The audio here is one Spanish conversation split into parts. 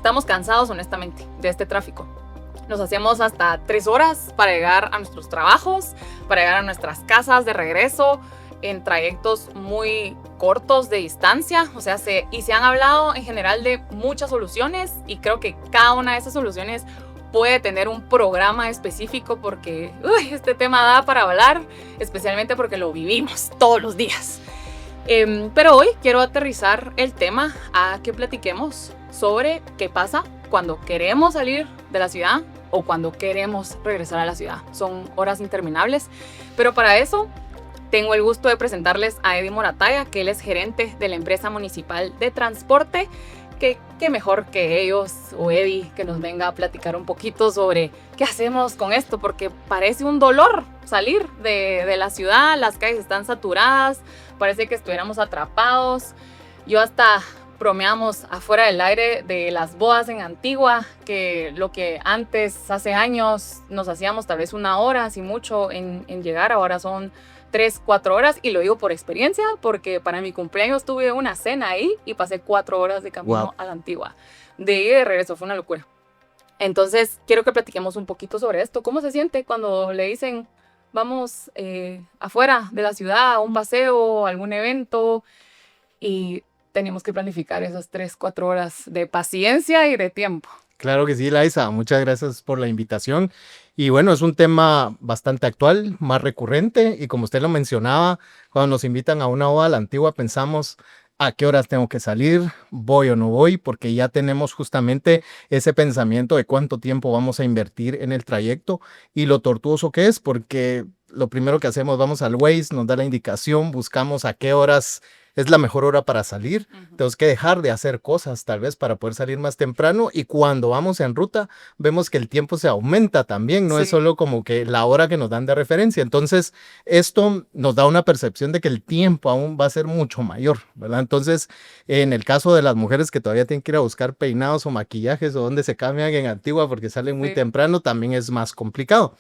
estamos cansados honestamente de este tráfico. Nos hacemos hasta 3 horas para llegar a nuestros trabajos, para llegar a nuestras casas de regreso, en trayectos muy cortos de distancia. O sea, se han hablado en general de muchas soluciones y creo que cada una de esas soluciones puede tener un programa específico porque este tema da para hablar, especialmente porque lo vivimos todos los días. Pero hoy quiero aterrizar el tema a que platiquemos sobre qué pasa cuando queremos salir de la ciudad o cuando queremos regresar a la ciudad. Son horas interminables, pero para eso tengo el gusto de presentarles a Eddie Morataya, que él es gerente de la empresa municipal de transporte. Qué mejor que ellos o Eddie que nos venga a platicar un poquito sobre qué hacemos con esto, porque parece un dolor salir de la ciudad, las calles están saturadas, parece que estuviéramos atrapados. Yo hasta bromeamos afuera del aire de las bodas en Antigua, que lo que antes, hace años, nos hacíamos tal vez 1 hora, así mucho, en llegar, ahora son 3, 4 horas, y lo digo por experiencia, porque para mi cumpleaños tuve una cena ahí y pasé 4 horas de camino a la Antigua. De ida y de regreso, fue una locura. Entonces, quiero que platiquemos un poquito sobre esto. ¿Cómo se siente cuando le dicen, vamos afuera de la ciudad, a un paseo, a algún evento, y tenemos que planificar esas 3, 4 horas de paciencia y de tiempo? Claro que sí, Laisa, muchas gracias por la invitación. Y bueno, es un tema bastante actual, más recurrente, y como usted lo mencionaba, cuando nos invitan a una boda a la Antigua pensamos a qué horas tengo que salir, voy o no voy, porque ya tenemos justamente ese pensamiento de cuánto tiempo vamos a invertir en el trayecto y lo tortuoso que es, porque lo primero que hacemos, vamos al Waze, nos da la indicación, buscamos a qué horas es la mejor hora para salir. Tenemos que dejar de hacer cosas tal vez para poder salir más temprano, y cuando vamos en ruta vemos que el tiempo se aumenta también, no es solo como que la hora que nos dan de referencia. Entonces esto nos da una percepción de que el tiempo aún va a ser mucho mayor, ¿verdad? Entonces, en el caso de las mujeres que todavía tienen que ir a buscar peinados o maquillajes o donde se cambian en Antigua porque salen muy temprano, también es más complicado.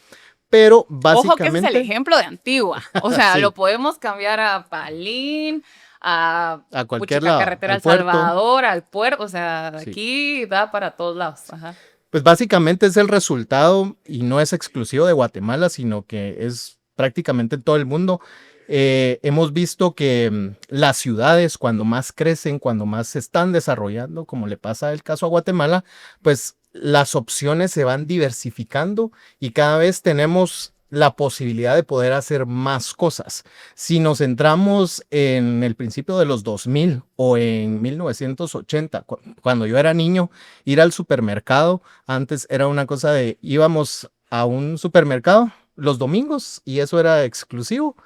Pero básicamente... Ojo que ese es el ejemplo de Antigua. O sea, lo podemos cambiar a Palín, a cualquier lado, carretera al Salvador, al puerto. O sea, aquí da para todos lados. Ajá. Pues básicamente es el resultado, y no es exclusivo de Guatemala, sino que es prácticamente en todo el mundo. Hemos visto que las ciudades, cuando más crecen, cuando más se están desarrollando, como le pasa el caso a Guatemala, pues las opciones se van diversificando y cada vez tenemos la posibilidad de poder hacer más cosas. Si nos centramos en el principio de los 2000 o en 1980, cuando yo era niño, ir al supermercado, antes era una cosa de íbamos a un supermercado los domingos y eso era exclusivo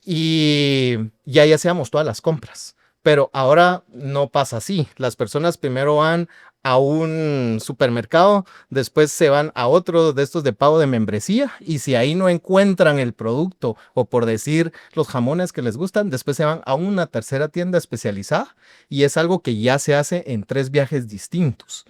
y ahí hacíamos todas las compras. Pero ahora no pasa así. Las personas primero van a un supermercado, después se van a otro de estos de pago de membresía, y si ahí no encuentran el producto o por decir los jamones que les gustan, después se van a una tercera tienda especializada, y es algo que ya se hace en 3 viajes distintos.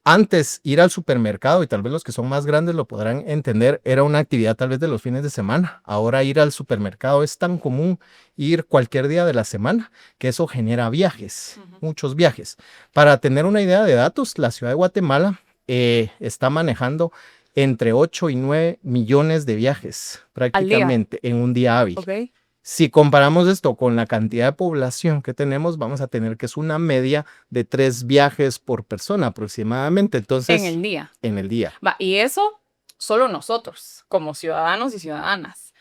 Antes, ir al supermercado, y tal vez los que son más grandes lo podrán entender, era una actividad tal vez de los fines de semana. Ahora ir al supermercado es tan común, ir cualquier día de la semana, que eso genera viajes, muchos viajes. Para tener una idea de datos, la ciudad de Guatemala está manejando entre 8 y 9 millones de viajes prácticamente en un día hábil. Okay. Si comparamos esto con la cantidad de población que tenemos, vamos a tener que es una media de 3 viajes por persona aproximadamente. Entonces, en el día. En el día. Y eso solo nosotros, como ciudadanos y ciudadanas.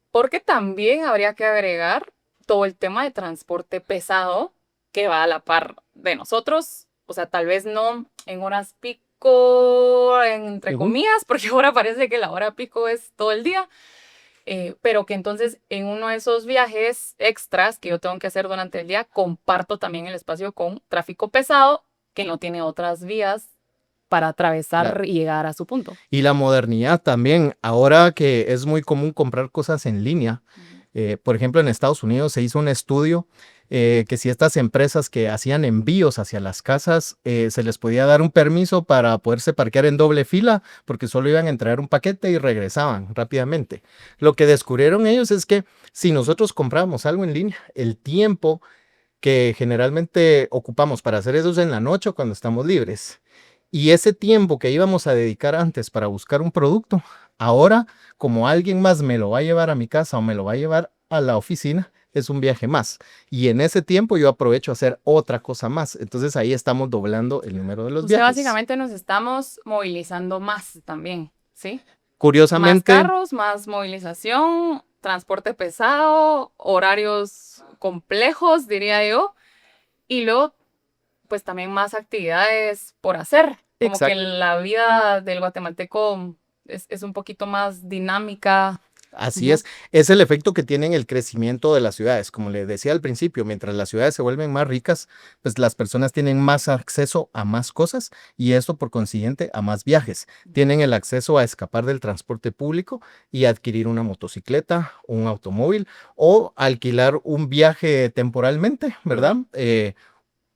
Porque también habría que agregar todo el tema de transporte pesado que va a la par de nosotros. O sea, tal vez no en horas pico, entre comillas, porque ahora parece que la hora pico es todo el día. Pero que entonces en uno de esos viajes extras que yo tengo que hacer durante el día, comparto también el espacio con tráfico pesado que no tiene otras vías para atravesar y llegar a su punto. Y la modernidad también, ahora que es muy común comprar cosas en línea, por ejemplo en Estados Unidos se hizo un estudio que si estas empresas que hacían envíos hacia las casas se les podía dar un permiso para poderse parquear en doble fila, porque solo iban a entregar un paquete y regresaban rápidamente. Lo que descubrieron ellos es que si nosotros compramos algo en línea, el tiempo que generalmente ocupamos para hacer eso es en la noche o cuando estamos libres. Y ese tiempo que íbamos a dedicar antes para buscar un producto, ahora como alguien más me lo va a llevar a mi casa o me lo va a llevar a la oficina, es un viaje más. Y en ese tiempo yo aprovecho a hacer otra cosa más. Entonces ahí estamos doblando el número de los O sea, viajes. básicamente nos estamos movilizando más también, ¿sí? Más Curiosamente, carros, más movilización, transporte pesado, horarios complejos, diría yo. Y luego, pues también más actividades por hacer. Como que exacto. la vida del guatemalteco es un poquito más dinámica. Así Ujú. es el efecto que tienen el crecimiento de las ciudades. Como le decía al principio, mientras las ciudades se vuelven más ricas, pues las personas tienen más acceso a más cosas y esto por consiguiente a más viajes. Tienen el acceso a escapar del transporte público y adquirir una motocicleta, un automóvil o alquilar un viaje temporalmente, ¿verdad?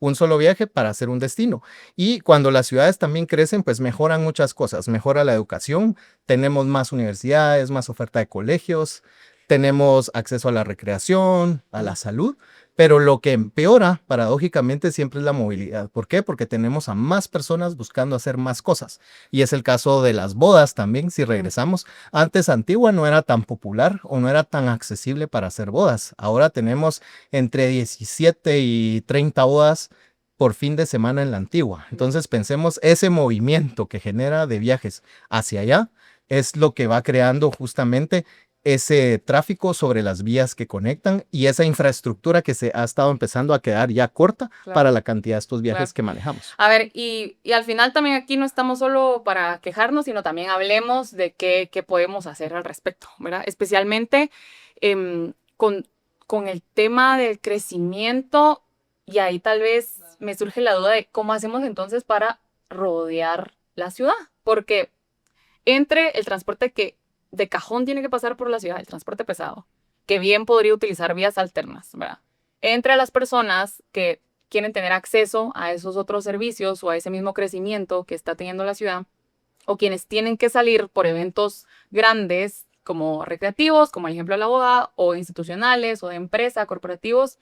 Un solo viaje para hacer un destino. Y cuando las ciudades también crecen, pues mejoran muchas cosas. Mejora la educación, tenemos más universidades, más oferta de colegios, tenemos acceso a la recreación, a la salud, pero lo que empeora paradójicamente siempre es la movilidad. ¿Por qué? Porque tenemos a más personas buscando hacer más cosas. Y es el caso de las bodas también, si regresamos. Antes Antigua no era tan popular o no era tan accesible para hacer bodas. Ahora tenemos entre 17 y 30 bodas por fin de semana en la Antigua. Entonces pensemos, ese movimiento que genera de viajes hacia allá es lo que va creando justamente ese tráfico sobre las vías que conectan y esa infraestructura que se ha estado empezando a quedar ya corta para la cantidad de estos viajes que manejamos. A ver, y al final también aquí no estamos solo para quejarnos, sino también hablemos de qué podemos hacer al respecto, ¿verdad? Especialmente con el tema del crecimiento, y ahí tal vez me surge la duda de cómo hacemos entonces para rodear la ciudad, porque entre el transporte que de cajón tiene que pasar por la ciudad, el transporte pesado, que bien podría utilizar vías alternas, ¿verdad? Entre las personas que quieren tener acceso a esos otros servicios o a ese mismo crecimiento que está teniendo la ciudad, o quienes tienen que salir por eventos grandes como recreativos, como el ejemplo de la boda, o institucionales, o de empresa, corporativos.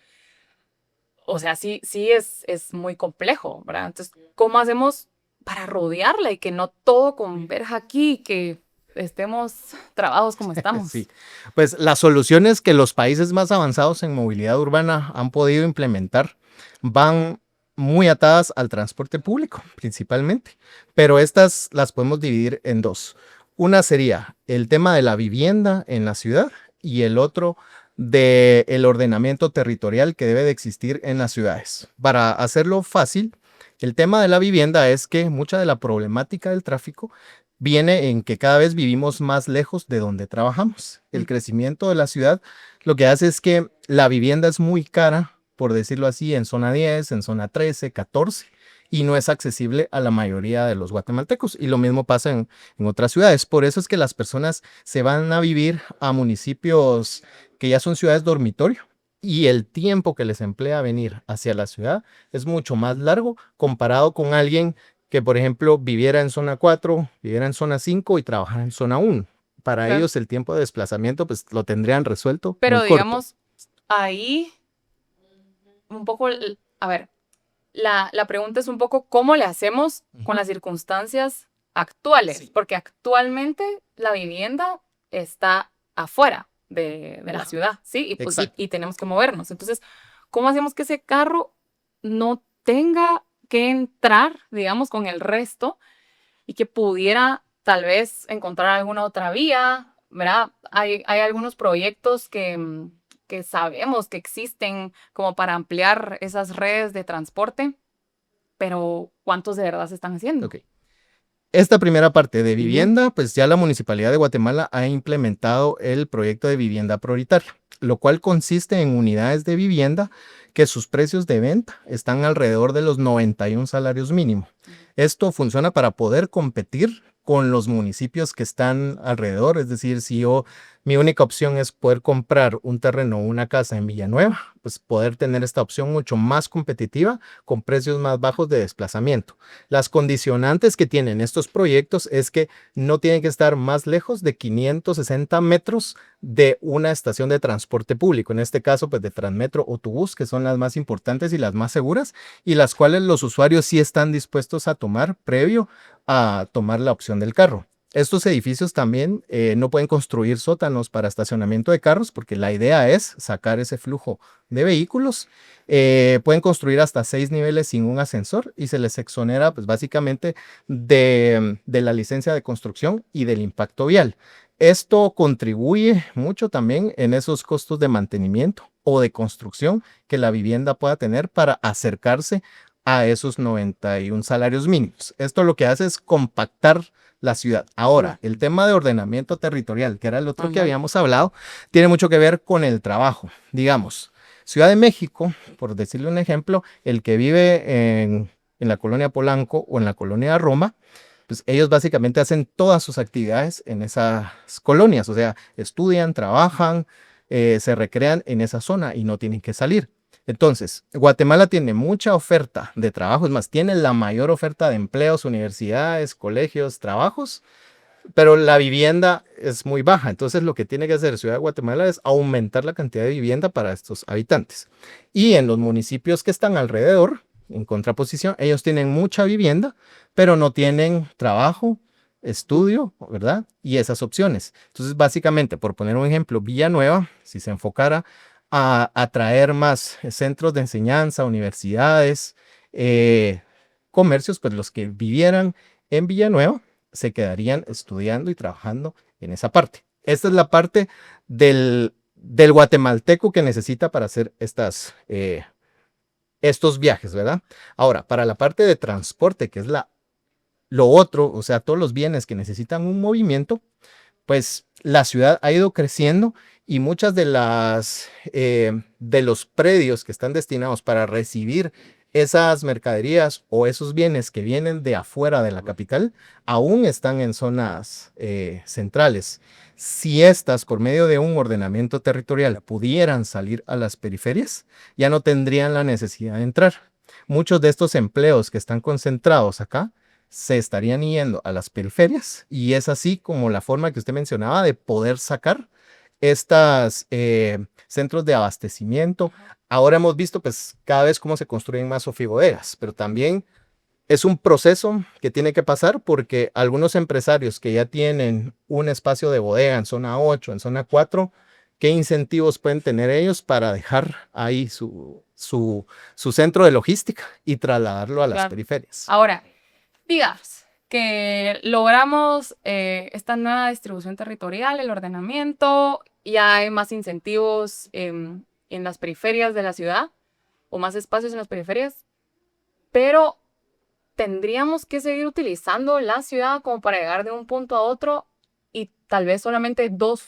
O sea, sí es muy complejo, ¿verdad? Entonces, ¿cómo hacemos para rodearla y que no todo converja aquí, que estemos trabados como estamos? Sí, pues las soluciones que los países más avanzados en movilidad urbana han podido implementar van muy atadas al transporte público, principalmente, pero estas las podemos dividir en dos. Una sería el tema de la vivienda en la ciudad y el otro del ordenamiento territorial que debe de existir en las ciudades. Para hacerlo fácil, el tema de la vivienda es que mucha de la problemática del tráfico viene en que cada vez vivimos más lejos de donde trabajamos. El crecimiento de la ciudad lo que hace es que la vivienda es muy cara, por decirlo así, en zona 10, en zona 13, 14, y no es accesible a la mayoría de los guatemaltecos. Y lo mismo pasa en otras ciudades. Por eso es que las personas se van a vivir a municipios que ya son ciudades dormitorio. Y el tiempo que les emplea venir hacia la ciudad es mucho más largo comparado con alguien que, por ejemplo, viviera en zona 4, viviera en zona 5 y trabajara en zona 1. Para Claro. ellos el tiempo de desplazamiento pues lo tendrían resuelto Pero muy corto. digamos, ahí un poco, a ver, la pregunta es un poco cómo le hacemos con las circunstancias actuales, Sí. porque actualmente la vivienda está afuera de la ciudad, ¿sí? Y, pues, Exacto. y tenemos que movernos. Entonces, ¿cómo hacemos que ese carro no tenga que entrar, digamos, con el resto y que pudiera tal vez encontrar alguna otra vía, ¿verdad? Hay algunos proyectos que sabemos que existen como para ampliar esas redes de transporte, pero ¿cuántos de verdad se están haciendo? Ok. Esta primera parte de vivienda, pues ya la Municipalidad de Guatemala ha implementado el proyecto de vivienda prioritaria, lo cual consiste en unidades de vivienda que sus precios de venta están alrededor de los 91 salarios mínimos. Esto funciona para poder competir con los municipios que están alrededor. Es decir, si mi única opción es poder comprar un terreno o una casa en Villanueva, pues poder tener esta opción mucho más competitiva con precios más bajos de desplazamiento. Las condicionantes que tienen estos proyectos es que no tienen que estar más lejos de 560 metros de una estación de transporte público, en este caso pues de Transmetro o Tubús, que son las más importantes y las más seguras, y las cuales los usuarios sí están dispuestos a tomar previo a tomar la opción del carro. Estos edificios también no pueden construir sótanos para estacionamiento de carros porque la idea es sacar ese flujo de vehículos. Pueden construir hasta 6 niveles sin un ascensor y se les exonera pues básicamente de la licencia de construcción y del impacto vial. Esto contribuye mucho también en esos costos de mantenimiento o de construcción que la vivienda pueda tener para acercarse a esos 91 salarios mínimos. Esto lo que hace es compactar la ciudad. Ahora, el tema de ordenamiento territorial, que era el otro que habíamos hablado, tiene mucho que ver con el trabajo. Digamos, Ciudad de México, por decirle un ejemplo, el que vive en la colonia Polanco o en la colonia Roma, pues ellos básicamente hacen todas sus actividades en esas colonias, o sea, estudian, trabajan, se recrean en esa zona y no tienen que salir. Entonces, Guatemala tiene mucha oferta de trabajo, es más, tiene la mayor oferta de empleos, universidades, colegios, trabajos, pero la vivienda es muy baja. Entonces, lo que tiene que hacer Ciudad de Guatemala es aumentar la cantidad de vivienda para estos habitantes. Y en los municipios que están alrededor, en contraposición, ellos tienen mucha vivienda, pero no tienen trabajo, estudio, ¿verdad? Y esas opciones. Entonces, básicamente, por poner un ejemplo, Villanueva, si se enfocara a atraer más centros de enseñanza, universidades, comercios, pues los que vivieran en Villanueva se quedarían estudiando y trabajando en esa parte. Esta es la parte del guatemalteco que necesita para hacer estos viajes, ¿verdad? Ahora, para la parte de transporte, que es lo otro, o sea, todos los bienes que necesitan un movimiento, pues la ciudad ha ido creciendo y muchas de los predios que están destinados para recibir esas mercaderías o esos bienes que vienen de afuera de la capital aún están en zonas centrales. Si estas, por medio de un ordenamiento territorial, pudieran salir a las periferias, ya no tendrían la necesidad de entrar. Muchos de estos empleos que están concentrados acá se estarían yendo a las periferias y es así como la forma que usted mencionaba de poder sacar estos centros de abastecimiento. Ahora hemos visto pues cada vez cómo se construyen más sofibodegas, pero también es un proceso que tiene que pasar porque algunos empresarios que ya tienen un espacio de bodega en zona 8, en zona 4, ¿qué incentivos pueden tener ellos para dejar ahí su centro de logística y trasladarlo a las periferias? Ahora, digamos que logramos esta nueva distribución territorial, el ordenamiento, ya hay más incentivos en las periferias de la ciudad o más espacios en las periferias, pero tendríamos que seguir utilizando la ciudad como para llegar de un punto a otro y tal vez solamente dos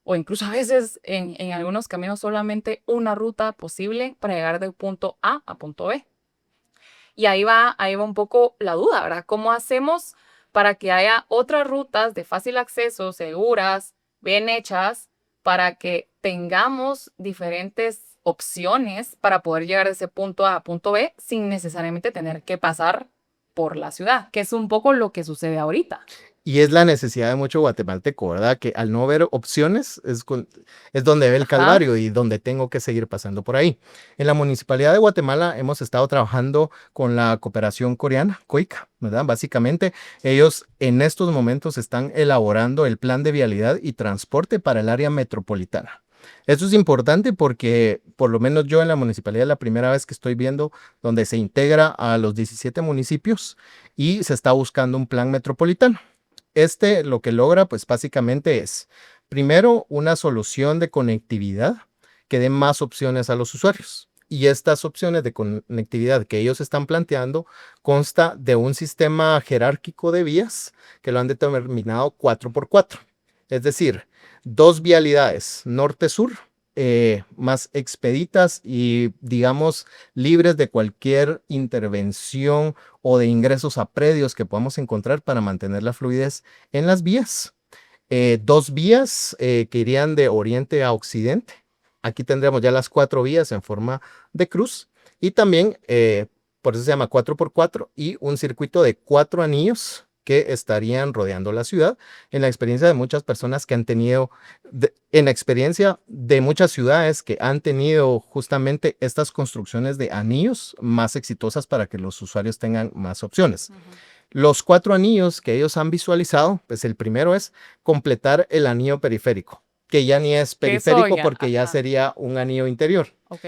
o incluso a veces en algunos caminos solamente una ruta posible para llegar de punto A a punto B. Y ahí va un poco la duda, ¿verdad? ¿Cómo hacemos para que haya otras rutas de fácil acceso, seguras, bien hechas, para que tengamos diferentes opciones para poder llegar de ese punto A a punto B sin necesariamente tener que pasar por la ciudad, que es un poco lo que sucede ahorita? Y es la necesidad de mucho guatemalteco, ¿verdad? Que al no ver opciones es donde ve el calvario y donde tengo que seguir pasando por ahí. En la Municipalidad de Guatemala hemos estado trabajando con la cooperación coreana, COICA, ¿verdad? Básicamente ellos en estos momentos están elaborando el plan de vialidad y transporte para el área metropolitana. Esto es importante porque por lo menos yo en la municipalidad es la primera vez que estoy viendo donde se integra a los 17 municipios y se está buscando un plan metropolitano. Lo que logra, pues básicamente es, primero, una solución de conectividad que dé más opciones a los usuarios. Y estas opciones de conectividad que ellos están planteando consta de un sistema jerárquico de vías que lo han determinado 4x4. Es decir, 2 vialidades norte-sur más expeditas y, digamos, libres de cualquier intervención o de ingresos a predios que podamos encontrar para mantener la fluidez en las vías. Dos vías que irían de oriente a occidente. Aquí tendremos ya las 4 vías en forma de cruz y también, por eso se llama 4x4 y un circuito de 4 anillos que estarían rodeando la ciudad. En la experiencia de muchas personas que han tenido, en la experiencia de muchas ciudades que han tenido justamente estas construcciones de anillos más exitosas para que los usuarios tengan más opciones. Los 4 anillos que ellos han visualizado, pues el primero es completar el anillo periférico, que ya ni es periférico porque ya sería un anillo interior. Ok.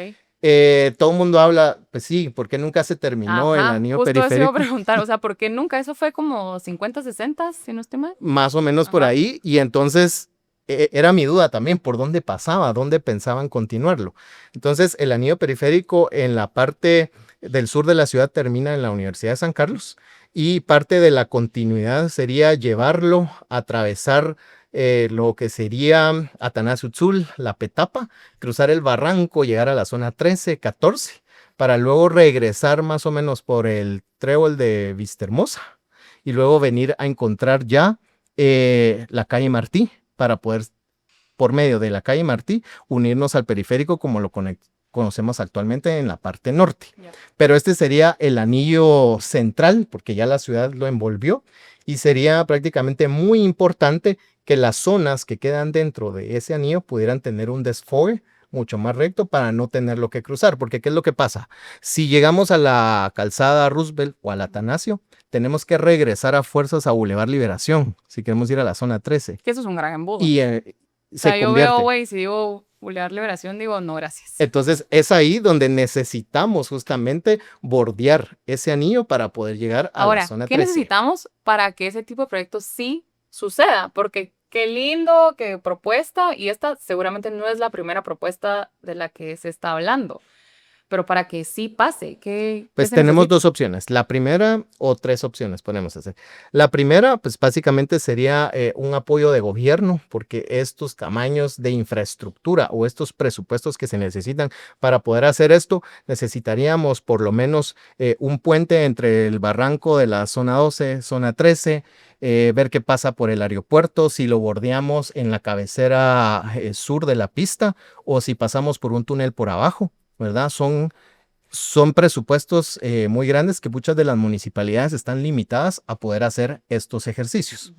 Todo el mundo habla, pues sí, porque nunca se terminó el anillo justo eso iba a periférico. preguntar, o sea, ¿por qué nunca? Eso fue como 50, 60, si no estoy mal. Más o menos por Ajá. ahí, y entonces era mi duda también, ¿por dónde pasaba? ¿Dónde pensaban continuarlo? Entonces, el anillo periférico en la parte del sur de la ciudad termina en la Universidad de San Carlos y parte de la continuidad sería llevarlo, atravesar lo que sería Atanasio Utzul, La Petapa, cruzar el barranco, llegar a la zona 13, 14, para luego regresar más o menos por el trébol de Vistahermosa y luego venir a encontrar ya la calle Martí para poder, por medio de la calle Martí, unirnos al periférico como lo conocemos actualmente en la parte norte. Pero este sería el anillo central porque ya la ciudad lo envolvió y sería prácticamente muy importante que las zonas que quedan dentro de ese anillo pudieran tener un desfogue mucho más recto para no tenerlo que cruzar, porque ¿qué es lo que pasa? Si llegamos a la calzada Roosevelt o al Atanasio, tenemos que regresar a fuerzas a Boulevard Liberación, si queremos ir a la zona 13. Que eso es un gran embudo. Y O se sea, yo convierte. veo, güey, si digo Boulevard Liberación, digo, no, gracias. Entonces es ahí donde necesitamos justamente bordear ese anillo para poder llegar a Ahora, la zona ¿qué 13. necesitamos para que ese tipo de proyectos sí suceda? Porque qué lindo, qué propuesta, y esta seguramente no es la primera propuesta de la que se está hablando, pero para que sí pase, ¿qué Pues se tenemos necesita? 2 opciones. La primera o 3 opciones podemos hacer. La primera, pues básicamente sería un apoyo de gobierno, porque estos tamaños de infraestructura o estos presupuestos que se necesitan para poder hacer esto, necesitaríamos por lo menos un puente entre el barranco de la zona 12, zona 13, ver qué pasa por el aeropuerto, si lo bordeamos en la cabecera sur de la pista o si pasamos por un túnel por abajo, ¿verdad? Son presupuestos muy grandes que muchas de las municipalidades están limitadas a poder hacer estos ejercicios.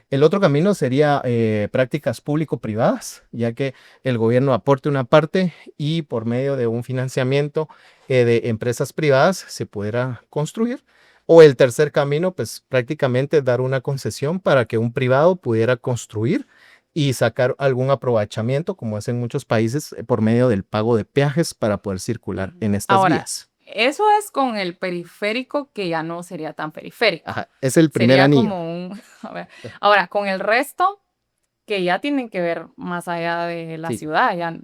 El otro camino sería prácticas público-privadas, ya que el gobierno aporte una parte y por medio de un financiamiento de empresas privadas se pudiera construir. O el tercer camino, pues prácticamente dar una concesión para que un privado pudiera construir y sacar algún aprovechamiento, como es en muchos países, por medio del pago de peajes para poder circular en estas Ahora, vías. eso es con el periférico que ya no sería tan periférico. Ajá, es el primer Sería anillo. como un... A ver, ahora, con el resto que ya tienen que ver más allá de la Sí. ciudad, ya,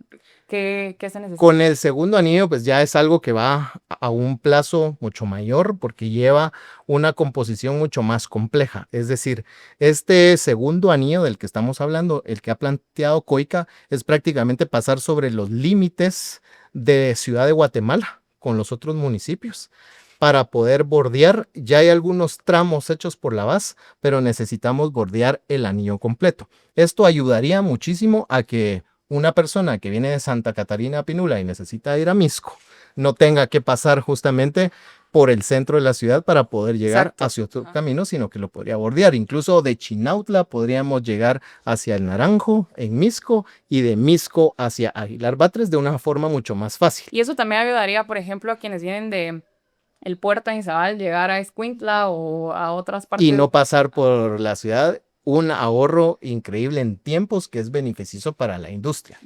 ¿qué se necesita? Con el segundo anillo, pues ya es algo que va a un plazo mucho mayor porque lleva una composición mucho más compleja. Es decir, este segundo anillo del que estamos hablando, el que ha planteado Coica, es prácticamente pasar sobre los límites de Ciudad de Guatemala con los otros municipios. Para poder bordear, ya hay algunos tramos hechos por la VAS, pero necesitamos bordear el anillo completo. Esto ayudaría muchísimo a que una persona que viene de Santa Catarina Pinula y necesita ir a Misco no tenga que pasar justamente por el centro de la ciudad para poder llegar Exacto. hacia otro camino, sino que lo podría bordear. Incluso de Chinautla podríamos llegar hacia el Naranjo, en Misco, y de Misco hacia Aguilar Batres de una forma mucho más fácil. Y eso también ayudaría, por ejemplo, a quienes vienen de el puerto de Izabal, llegar a Escuintla o a otras partes. Y no pasar por la ciudad, un ahorro increíble en tiempos que es beneficioso para la industria.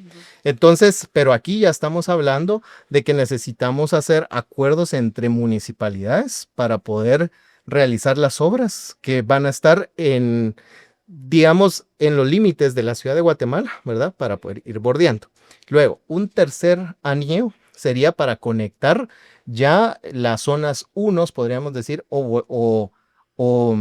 Entonces, pero aquí ya estamos hablando de que necesitamos hacer acuerdos entre municipalidades para poder realizar las obras que van a estar en, digamos, en los límites de la ciudad de Guatemala, ¿verdad? Para poder ir bordeando. Luego, un tercer anillo sería para conectar ya las zonas 1, podríamos decir, o o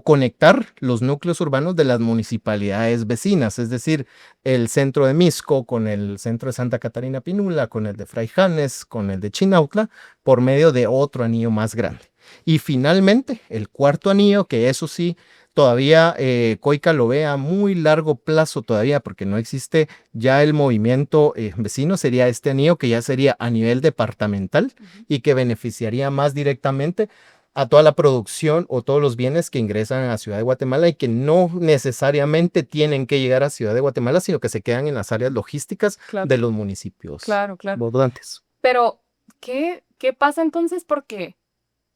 conectar los núcleos urbanos de las municipalidades vecinas, es decir, el centro de Misco con el centro de Santa Catarina Pinula, con el de Fraijanes, con el de Chinautla, por medio de otro anillo más grande. Y finalmente, el cuarto anillo, que eso sí, todavía Coica lo ve a muy largo plazo todavía, porque no existe ya el movimiento vecino, sería este anillo que ya sería a nivel departamental y que beneficiaría más directamente a toda la producción o todos los bienes que ingresan a Ciudad de Guatemala y que no necesariamente tienen que llegar a Ciudad de Guatemala, sino que se quedan en las áreas logísticas Claro, de los municipios claro, claro. bordantes. Pero, ¿qué pasa entonces? Porque,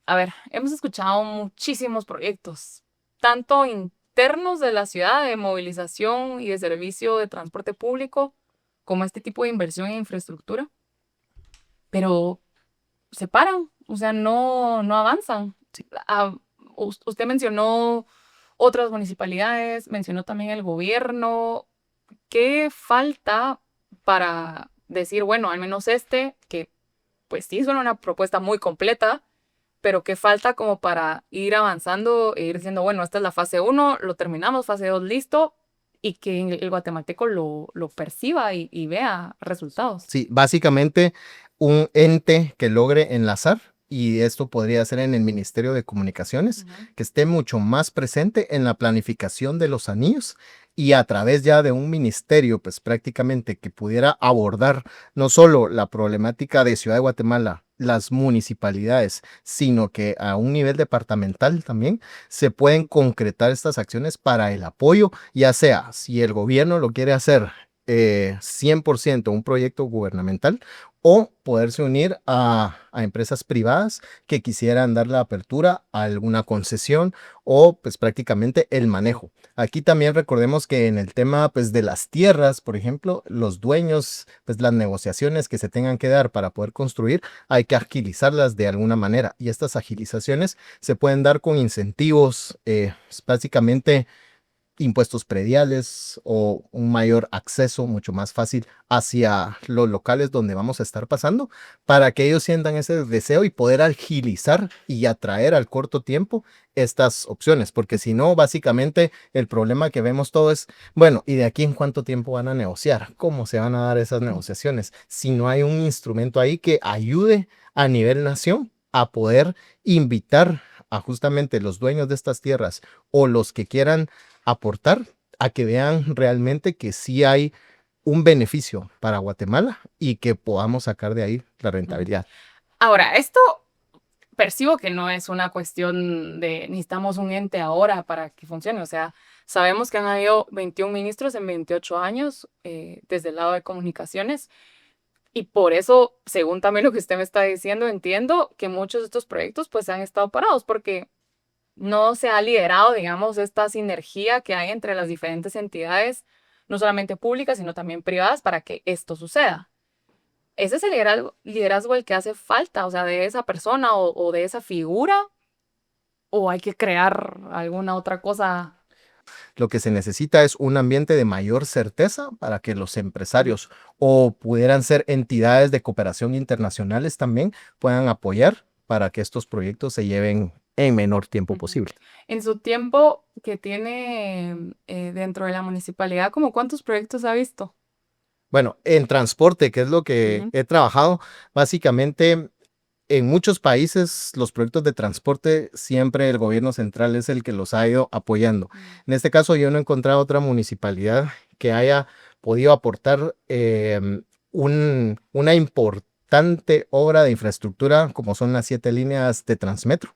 a ver, hemos escuchado muchísimos proyectos, tanto internos de la ciudad de movilización y de servicio de transporte público, como este tipo de inversión en infraestructura, pero se paran, o sea, no avanzan. Ah, usted mencionó otras municipalidades, mencionó también el gobierno. ¿Qué falta para decir, bueno, al menos que pues sí suena una propuesta muy completa, pero qué falta como para ir avanzando e ir diciendo, bueno, esta es la fase uno, lo terminamos, fase 2 listo, y que el guatemalteco lo perciba y vea resultados? Sí, básicamente un ente que logre enlazar, y esto podría ser en el Ministerio de Comunicaciones, que esté mucho más presente en la planificación de los anillos y a través ya de un ministerio, pues prácticamente que pudiera abordar no solo la problemática de Ciudad de Guatemala, las municipalidades, sino que a un nivel departamental también se pueden concretar estas acciones para el apoyo, ya sea si el gobierno lo quiere hacer 100% un proyecto gubernamental o poderse unir a empresas privadas que quisieran dar la apertura a alguna concesión o pues prácticamente el manejo. Aquí también recordemos que en el tema pues de las tierras, por ejemplo, los dueños, pues las negociaciones que se tengan que dar para poder construir, hay que agilizarlas de alguna manera y estas agilizaciones se pueden dar con incentivos, pues, básicamente impuestos prediales o un mayor acceso mucho más fácil hacia los locales donde vamos a estar pasando para que ellos sientan ese deseo y poder agilizar y atraer al corto tiempo estas opciones, porque si no, básicamente el problema que vemos todo es, bueno, ¿y de aquí en cuánto tiempo van a negociar? ¿Cómo se van a dar esas negociaciones? Si no hay un instrumento ahí que ayude a nivel nación a poder invitar a justamente los dueños de estas tierras o los que quieran aportar a que vean realmente que sí hay un beneficio para Guatemala y que podamos sacar de ahí la rentabilidad. Ahora, esto percibo que no es una cuestión de necesitamos un ente ahora para que funcione. O sea, sabemos que han habido 21 ministros en 28 años desde el lado de comunicaciones. Y por eso, según también lo que usted me está diciendo, entiendo que muchos de estos proyectos pues han estado parados porque no se ha liderado, digamos, esta sinergia que hay entre las diferentes entidades, no solamente públicas, sino también privadas, para que esto suceda. Ese es el liderazgo el que hace falta, o sea, de esa persona o de esa figura, o hay que crear alguna otra cosa. Lo que se necesita es un ambiente de mayor certeza para que los empresarios o pudieran ser entidades de cooperación internacionales también puedan apoyar para que estos proyectos se lleven en menor tiempo posible. En su tiempo que tiene dentro de la municipalidad, ¿como cuántos proyectos ha visto? Bueno, en transporte, que es lo que he trabajado, básicamente en muchos países los proyectos de transporte siempre el gobierno central es el que los ha ido apoyando. En este caso yo no he encontrado otra municipalidad que haya podido aportar una importante obra de infraestructura como son las 7 líneas de Transmetro,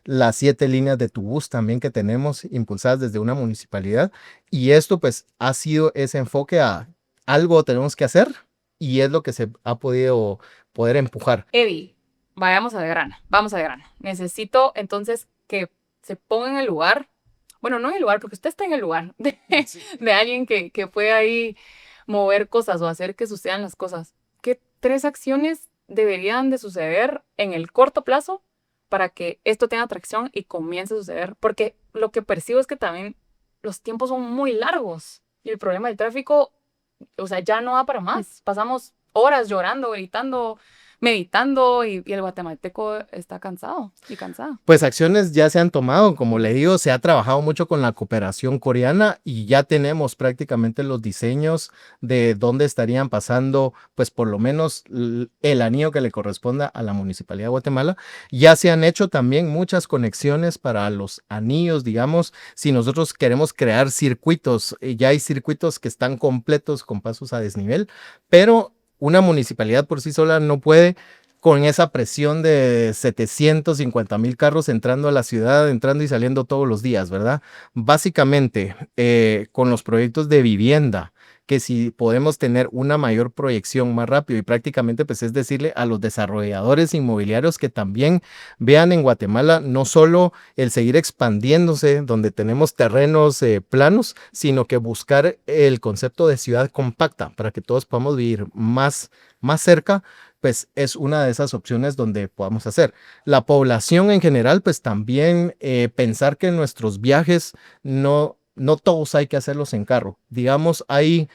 las 7 líneas de Tubús también que tenemos impulsadas desde una municipalidad, y esto pues ha sido ese enfoque a algo tenemos que hacer y es lo que se ha podido poder empujar. Eddie, vayamos a de grano, vamos a de grano. Necesito entonces que se ponga en el lugar, bueno, no en el lugar, porque usted está en el lugar de alguien que puede ahí mover cosas o hacer que sucedan las cosas. ¿Qué 3 acciones deberían de suceder en el corto plazo para que esto tenga atracción y comience a suceder? Porque lo que percibo es que también los tiempos son muy largos y el problema del tráfico, o sea, ya no da para más. Pasamos horas llorando, gritando, meditando y el guatemalteco está cansado y cansado. Pues acciones ya se han tomado, como le digo, se ha trabajado mucho con la cooperación coreana y ya tenemos prácticamente los diseños de dónde estarían pasando, pues por lo menos el anillo que le corresponda a la Municipalidad de Guatemala. Ya se han hecho también muchas conexiones para los anillos, digamos, si nosotros queremos crear circuitos, ya hay circuitos que están completos con pasos a desnivel, pero una municipalidad por sí sola no puede con esa presión de 750,000 carros entrando a la ciudad, entrando y saliendo todos los días, ¿verdad? Básicamente, con los proyectos de vivienda, que si podemos tener una mayor proyección más rápido y prácticamente pues es decirle a los desarrolladores inmobiliarios que también vean en Guatemala no solo el seguir expandiéndose donde tenemos terrenos planos, sino que buscar el concepto de ciudad compacta para que todos podamos vivir más cerca, pues es una de esas opciones donde podamos hacer. La población en general, pues también pensar que nuestros viajes no todos hay que hacerlos en carro. Digamos, hay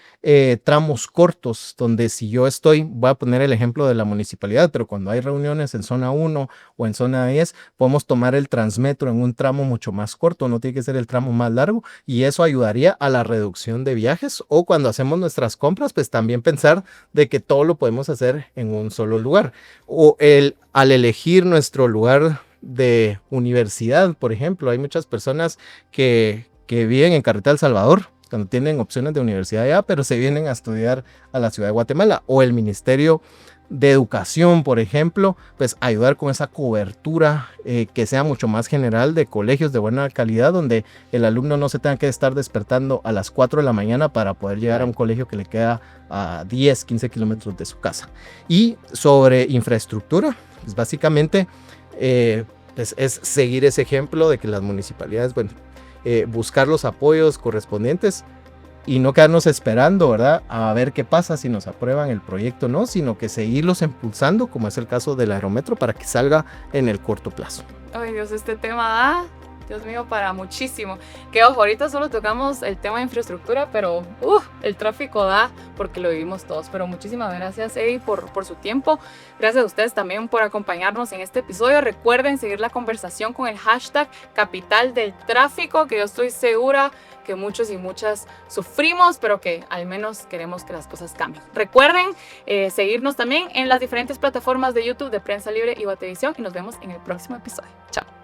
tramos cortos donde si yo voy a poner el ejemplo de la municipalidad, pero cuando hay reuniones en zona 1 o en zona 10, podemos tomar el Transmetro en un tramo mucho más corto, no tiene que ser el tramo más largo y eso ayudaría a la reducción de viajes o cuando hacemos nuestras compras, pues también pensar de que todo lo podemos hacer en un solo lugar. O al elegir nuestro lugar de universidad, por ejemplo, hay muchas personas que viven en Carretera El Salvador, cuando tienen opciones de universidad allá, pero se vienen a estudiar a la ciudad de Guatemala. O el Ministerio de Educación, por ejemplo, pues ayudar con esa cobertura que sea mucho más general de colegios de buena calidad, donde el alumno no se tenga que estar despertando a las 4 de la mañana para poder llegar a un colegio que le queda a 10, 15 kilómetros de su casa. Y sobre infraestructura, pues básicamente pues es seguir ese ejemplo de que las municipalidades, bueno, buscar los apoyos correspondientes y no quedarnos esperando, ¿verdad? A ver qué pasa si nos aprueban el proyecto o no, sino que seguirlos impulsando, como es el caso del aerometro, para que salga en el corto plazo. Ay, Dios, este tema da, Dios mío, para muchísimo. Que ojo, ahorita solo tocamos el tema de infraestructura, pero el tráfico da porque lo vivimos todos. Pero muchísimas gracias, Eddie, por su tiempo. Gracias a ustedes también por acompañarnos en este episodio. Recuerden seguir la conversación con el hashtag Capital del Tráfico, que yo estoy segura que muchos y muchas sufrimos, pero que al menos queremos que las cosas cambien. Recuerden seguirnos también en las diferentes plataformas de YouTube de Prensa Libre y Guatevisión y nos vemos en el próximo episodio. Chao.